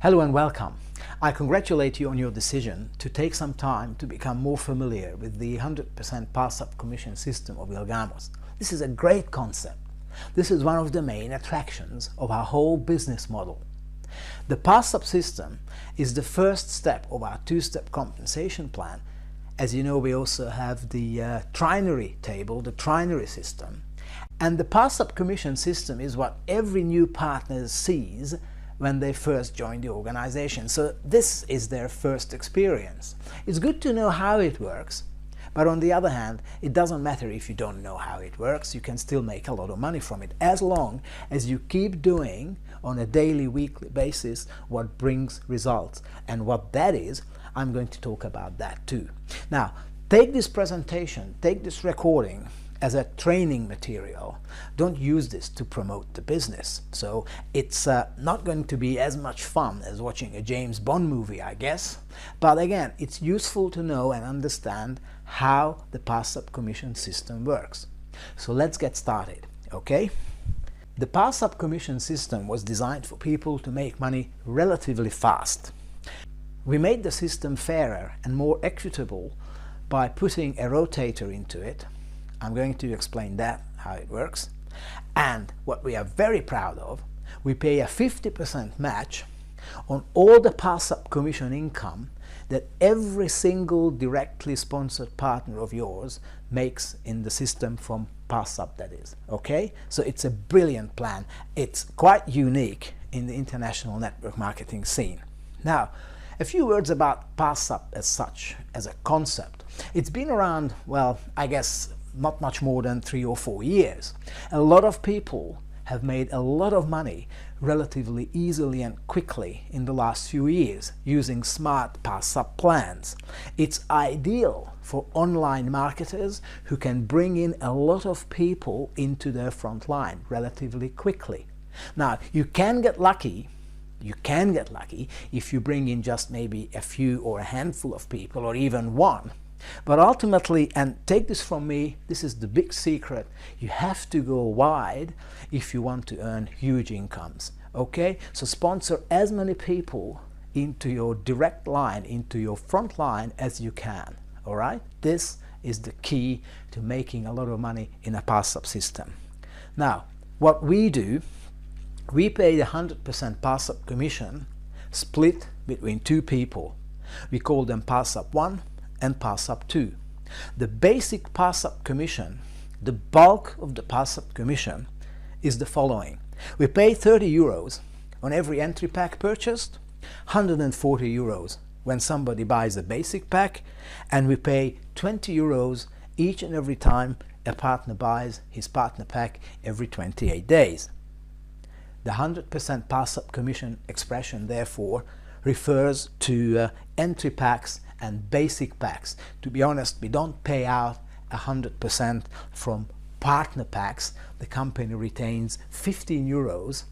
Hello and welcome. I congratulate you on your decision to take some time to become more familiar with the 100% Passup commission system of iLGAMOS. This is a great concept. This is one of the main attractions of our whole business model. The Passup system is the first step of our two-step compensation plan. As you know, we also have the trinary table, the trinary system. And the Passup commission system is what every new partner sees when they first join the organization. So this is their first experience. It's good to know how it works, but on the other hand, it doesn't matter if you don't know how it works. You can still make a lot of money from it as long as you keep doing on a daily, weekly basis what brings results. And what that is, I'm going to talk about that too. Now, take this presentation, take this recording as a training material. Don't use this to promote the business. So it's not going to be as much fun as watching a James Bond movie, I guess. But again, it's useful to know and understand how the Passup commission system works. So let's get started, okay? The Passup commission system was designed for people to make money relatively fast. We made the system fairer and more equitable by putting a rotator into it. I'm going to explain that, how it works. And what we are very proud of, we pay a 50% match on all the Passup commission income that every single directly sponsored partner of yours makes in the system from Passup, that is. Okay? So it's a brilliant plan. It's quite unique in the international network marketing scene. Now, a few words about Passup as such, as a concept. It's been around, well, I guess, not much more than 3 or 4 years. A lot of people have made a lot of money relatively easily and quickly in the last few years using smart Passup plans. It's ideal for online marketers who can bring in a lot of people into their front line relatively quickly. Now, you can get lucky if you bring in just maybe a few or a handful of people or even one. But ultimately, and take this from me, this is the big secret, you have to go wide if you want to earn huge incomes. Okay? So sponsor as many people into your direct line, into your front line as you can. Alright? This is the key to making a lot of money in a Passup system. Now, what we do, we pay the 100% Passup commission split between two people. We call them Passup 1 and Passup 2. The basic Passup commission, the bulk of the Passup commission, is the following. We pay 30 euros on every entry pack purchased, 140 euros when somebody buys a basic pack, and we pay 20 euros each and every time a partner buys his partner pack every 28 days. The 100% Passup commission expression, therefore, refers to entry packs and basic packs. To be honest, we don't pay out 100% from partner packs. The company retains 15 euros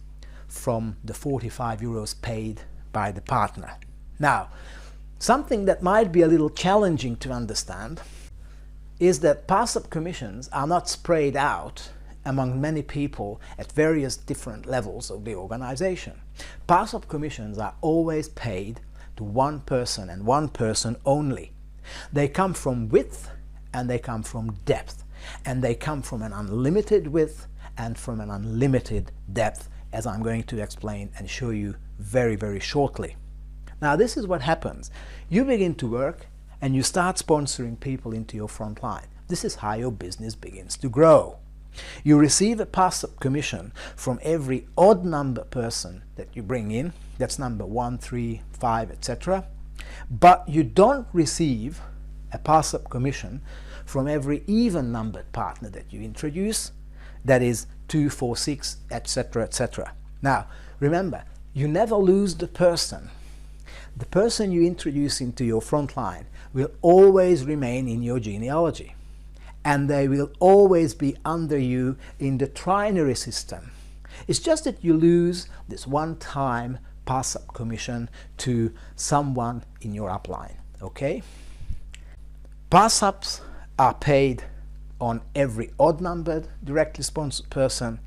from the 45 euros paid by the partner. Now, something that might be a little challenging to understand is that Passup commissions are not sprayed out among many people at various different levels of the organization. Passup commissions are always paid to one person and one person only. They come from width and they come from depth, and they come from an unlimited width and from an unlimited depth, as I'm going to explain and show you very, very shortly. Now, this is what happens. You begin to work and you start sponsoring people into your front line. This is how your business begins to grow. You receive a Passup commission from every odd number person that you bring in. That's number 1, 3, 5, etc. But you don't receive a Passup commission from every even numbered partner that you introduce. That is 2, 4, 6, etc., etc. Now, remember, you never lose the person. The person you introduce into your front line will always remain in your genealogy, and they will always be under you in the trinary system. It's just that you lose this one-time Passup commission to someone in your upline, okay? Passups are paid on every odd-numbered directly sponsored person,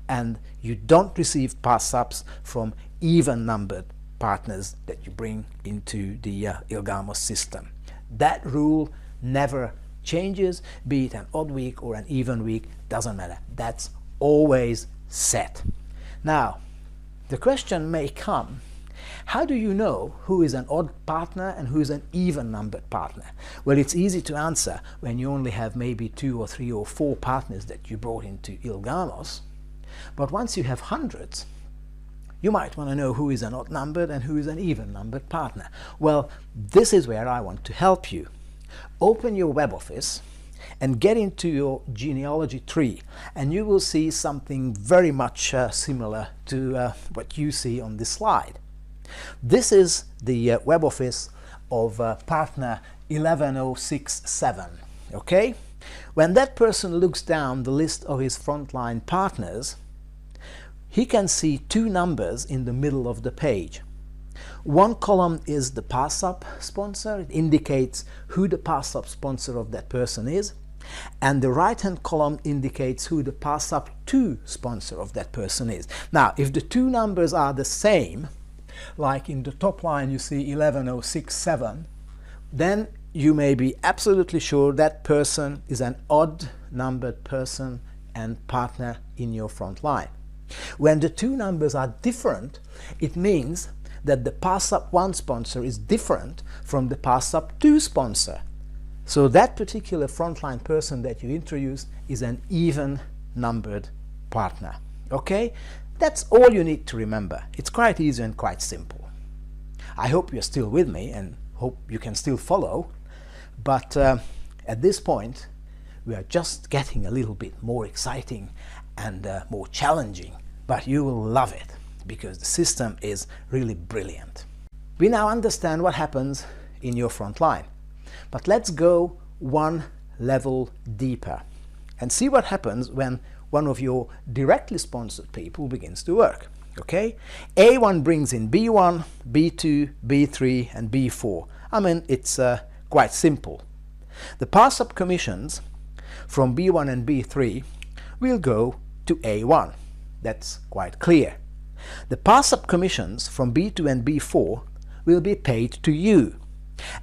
and you don't receive Passups from even-numbered partners that you bring into the iLGAMOS system. That rule never changes, be it an odd week or an even week, doesn't matter. That's always set. Now, the question may come, how do you know who is an odd partner and who is an even numbered partner? Well, it's easy to answer when you only have maybe 2 or 3 or 4 partners that you brought into iLGAMOS. But once you have hundreds, you might want to know who is an odd numbered and who is an even numbered partner. Well, this is where I want to help you. Open your web office and get into your genealogy tree, and you will see something very much similar to what you see on this slide. This is the web office of partner 11067. Okay? When that person looks down the list of his frontline partners, he can see 2 numbers in the middle of the page. One column is the Passup sponsor. It indicates who the Passup sponsor of that person is. And the right-hand column indicates who the Passup 2 sponsor of that person is. Now, if the 2 numbers are the same, like in the top line you see 11067, then you may be absolutely sure that person is an odd numbered person and partner in your front line. When the 2 numbers are different, it means that the Passup 1 sponsor is different from the Passup 2 sponsor. So that particular frontline person that you introduce is an even numbered partner. Okay? That's all you need to remember. It's quite easy and quite simple. I hope you're still with me and hope you can still follow. But at this point, we are just getting a little bit more exciting and more challenging. But you will love it because the system is really brilliant. We now understand what happens in your front line. But let's go one level deeper and see what happens when one of your directly sponsored people begins to work. Okay? A1 brings in B1, B2, B3 and B4. I mean, it's quite simple. The Passup commissions from B1 and B3 will go to A1. That's quite clear. The Passup commissions from B2 and B4 will be paid to you.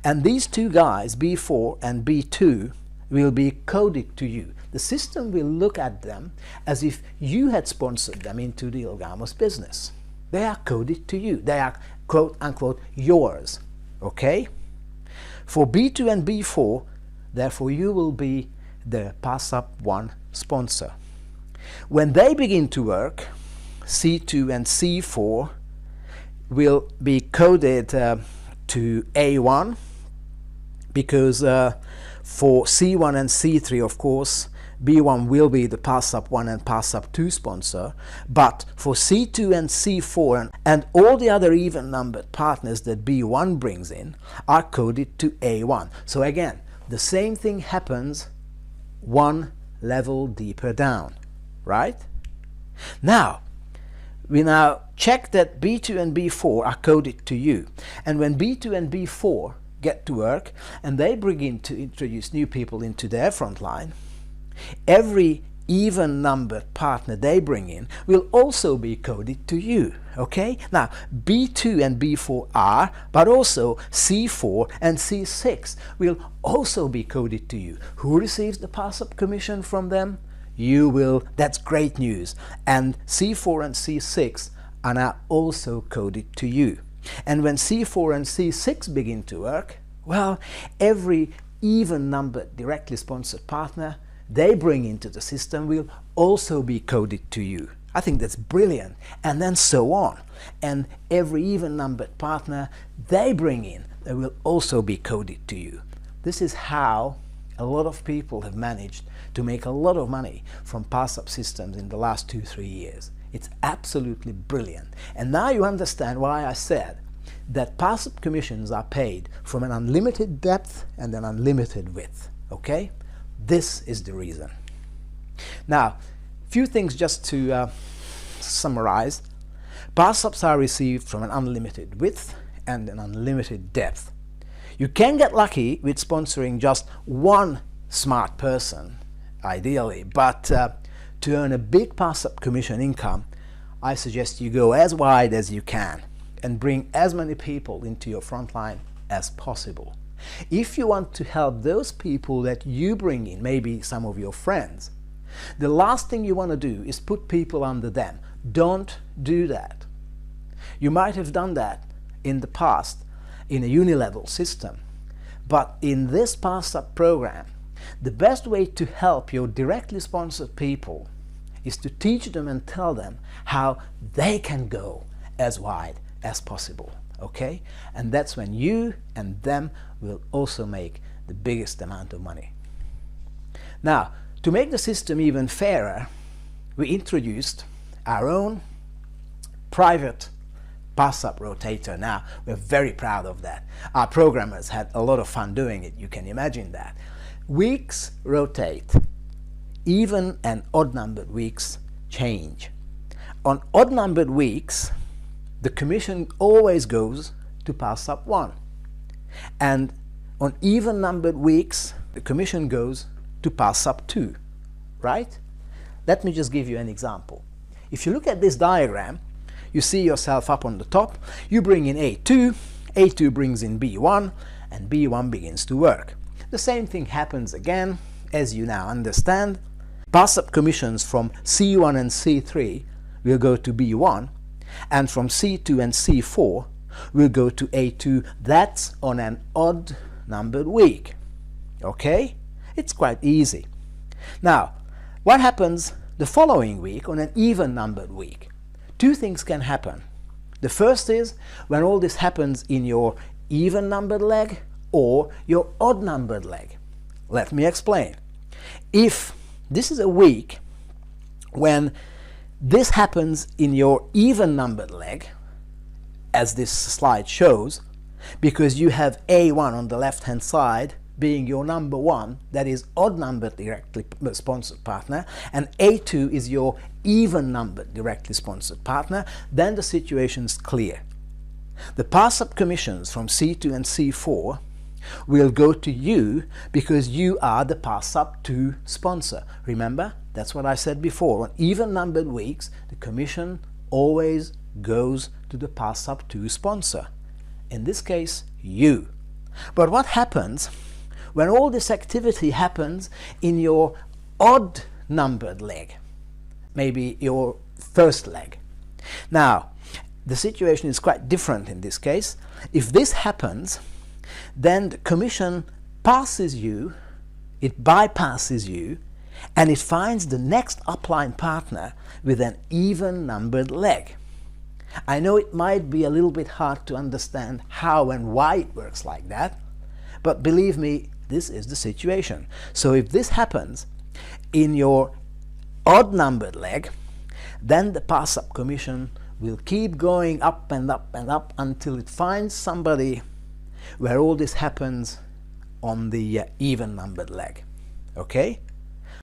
And these 2 guys, B4 and B2, will be coded to you. The system will look at them as if you had sponsored them into the iLGAMOS business. They are coded to you. They are quote unquote yours. Okay? For B2 and B4, therefore you will be the Passup 1 sponsor. When they begin to work, C2 and C4 will be coded to A1 because for C1 and C3, of course, B1 will be the Passup 1 and Passup 2 sponsor, but for C2 and C4 and all the other even numbered partners that B1 brings in are coded to A1. So again, the same thing happens one level deeper down, right? Now, we now check that B2 and B4 are coded to you. And when B2 and B4 get to work and they begin to introduce new people into their front line, every even numbered partner they bring in will also be coded to you. Okay? Now, B2 and B4 are, but also C4 and C6 will also be coded to you. Who receives the Passup commission from them? You will. That's great news. And C4 and C6 are now also coded to you. And when C4 and C6 begin to work, well, every even numbered directly sponsored partner they bring into the system will also be coded to you. I think that's brilliant. And then so on. And every even numbered partner they bring in, they will also be coded to you. This is how a lot of people have managed to make a lot of money from Passup systems in the last 2-3 years. It's absolutely brilliant. And now you understand why I said that Passup commissions are paid from an unlimited depth and an unlimited width. Okay? This is the reason. Now, a few things just to summarize. Passups are received from an unlimited width and an unlimited depth. You can get lucky with sponsoring just one smart person, ideally, but to earn a big Passup commission income, I suggest you go as wide as you can. and bring as many people into your front line as possible. If you want to help those people that you bring in, maybe some of your friends, the last thing you want to do is put people under them. Don't do that. You might have done that in the past in a uni-level system, but in this Passup program, the best way to help your directly sponsored people is to teach them and tell them how they can go as wide as possible, okay? And that's when you and them will also make the biggest amount of money. Now, to make the system even fairer, we introduced our own private Passup rotator. Now, we're very proud of that. Our programmers had a lot of fun doing it, you can imagine that. Weeks rotate, even and odd-numbered weeks change. On odd-numbered weeks, the commission always goes to Passup 1. And on even-numbered weeks, the commission goes to Passup 2, right? Let me just give you an example. If you look at this diagram, you see yourself up on the top, you bring in A2, A2 brings in B1, and B1 begins to work. The same thing happens again, as you now understand. Passup commissions from C1 and C3 will go to B1, and from C2 and C4 will go to A2. That's on an odd numbered week. Okay? It's quite easy. Now, what happens the following week on an even numbered week? Two things can happen. The first is when all this happens in your even numbered leg or your odd numbered leg. Let me explain. If this is a week when this happens in your even numbered leg, as this slide shows, because you have A1 on the left hand side being your number one, that is odd numbered directly sponsored partner, and A2 is your even numbered directly sponsored partner, then the situation is clear. The Passup commissions from C2 and C4 will go to you because you are the Passup 2 sponsor. Remember, that's what I said before. On even numbered weeks, the commission always goes to the Passup 2 sponsor. In this case, you. But what happens when all this activity happens in your odd numbered leg? Maybe your first leg. Now, the situation is quite different in this case. If this happens, then the commission passes you, it bypasses you, and it finds the next upline partner with an even numbered leg. I know it might be a little bit hard to understand how and why it works like that, but believe me, this is the situation. So if this happens in your odd numbered leg, then the Passup commission will keep going up and up and up until it finds somebody where all this happens on the even numbered leg. Okay?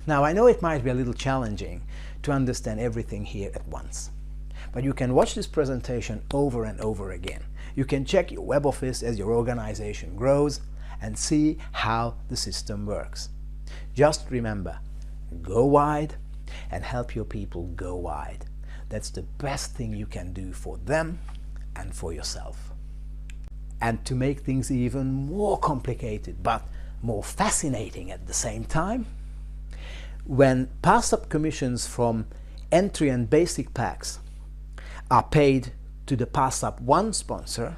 Now, I know it might be a little challenging to understand everything here at once, but you can watch this presentation over and over again. You can check your web office as your organization grows and see how the system works. Just remember, go wide and help your people go wide. That's the best thing you can do for them and for yourself. And to make things even more complicated but more fascinating at the same time, when Passup commissions from entry and basic packs are paid to the Passup 1 sponsor,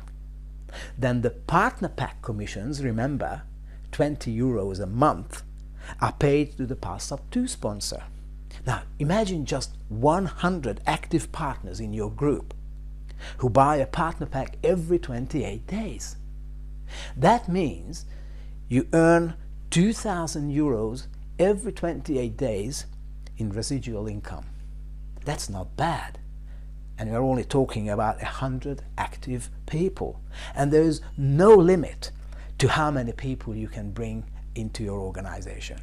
then the partner pack commissions, remember, 20 euros a month, are paid to the Passup 2 sponsor. Now, imagine just 100 active partners in your group who buy a partner pack every 28 days. That means you earn 2,000 euros every 28 days in residual income. That's not bad. And we're only talking about 100 active people. And there's no limit to how many people you can bring into your organization.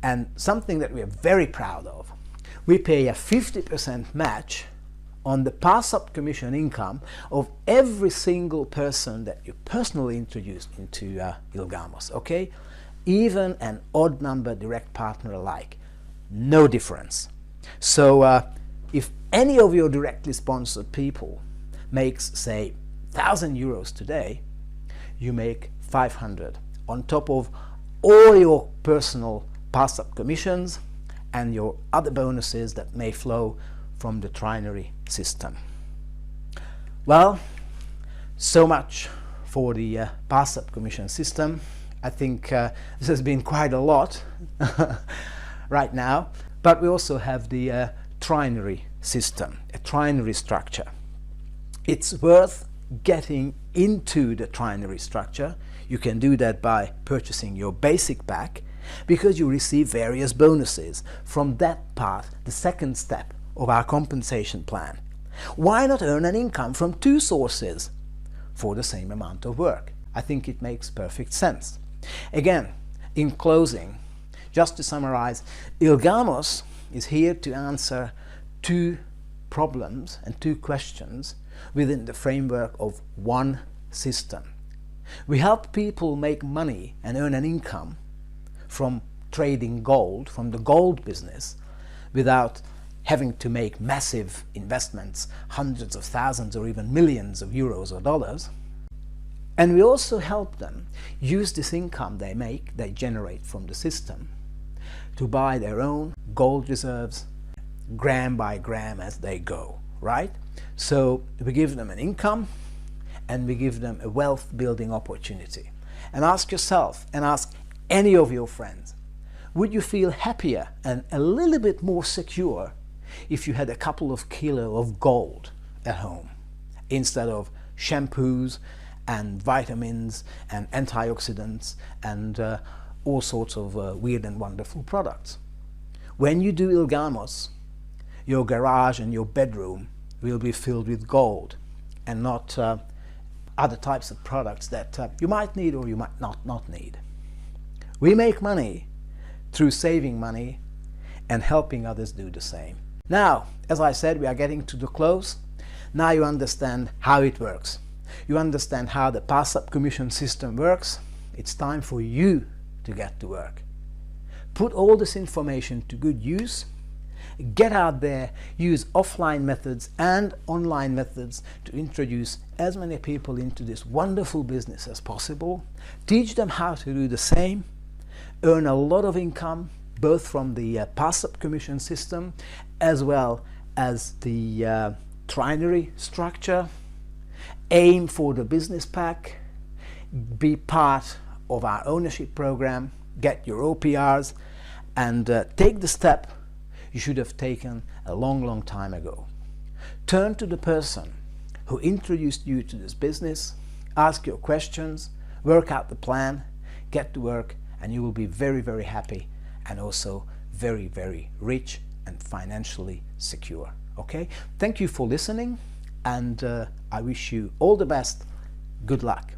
And something that we are very proud of, we pay a 50% match on the Passup commission income of every single person that you personally introduced into iLGAMOS, okay? Even an odd number direct partner alike, no difference. So if any of your directly sponsored people makes, say, 1,000 euros today, you make 500 on top of all your personal Passup commissions and your other bonuses that may flow from the trinary system. Well, so much for the Passup commission system. I think this has been quite a lot right now, but we also have the trinary system, a trinary structure. It's worth getting into the trinary structure. You can do that by purchasing your basic pack, because you receive various bonuses from that part, the second step of our compensation plan. Why not earn an income from two sources for the same amount of work? I think it makes perfect sense. Again, in closing, just to summarize, iLGAMOS is here to answer two problems and two questions within the framework of one system. We help people make money and earn an income from trading gold, from the gold business, without having to make massive investments, hundreds of thousands or even millions of euros or dollars. And we also help them use this income they generate from the system to buy their own gold reserves, gram by gram as they go, right? So we give them an income and we give them a wealth building opportunity. And ask yourself, and ask any of your friends, would you feel happier and a little bit more secure if you had a couple of kilos of gold at home instead of shampoos and vitamins and antioxidants and all sorts of weird and wonderful products? When you do iLGAMOS, your garage and your bedroom will be filled with gold and not other types of products that you might need or you might not need. We make money through saving money and helping others do the same. Now, as I said, we are getting to the close. Now you understand how it works. You understand how the Passup commission system works. It's time for you to get to work. Put all this information to good use. Get out there, use offline methods and online methods to introduce as many people into this wonderful business as possible. Teach them how to do the same. Earn a lot of income, both from the Passup commission system as well as the trinary structure. Aim for the business pack. Be part of our ownership program. Get your OPRs and take the step you should have taken a long time ago. Turn to the person who introduced you to this business, ask your questions, work out the plan, get to work, and you will be very happy and also very rich and financially secure. Okay? Thank you for listening, and I wish you all the best. Good luck.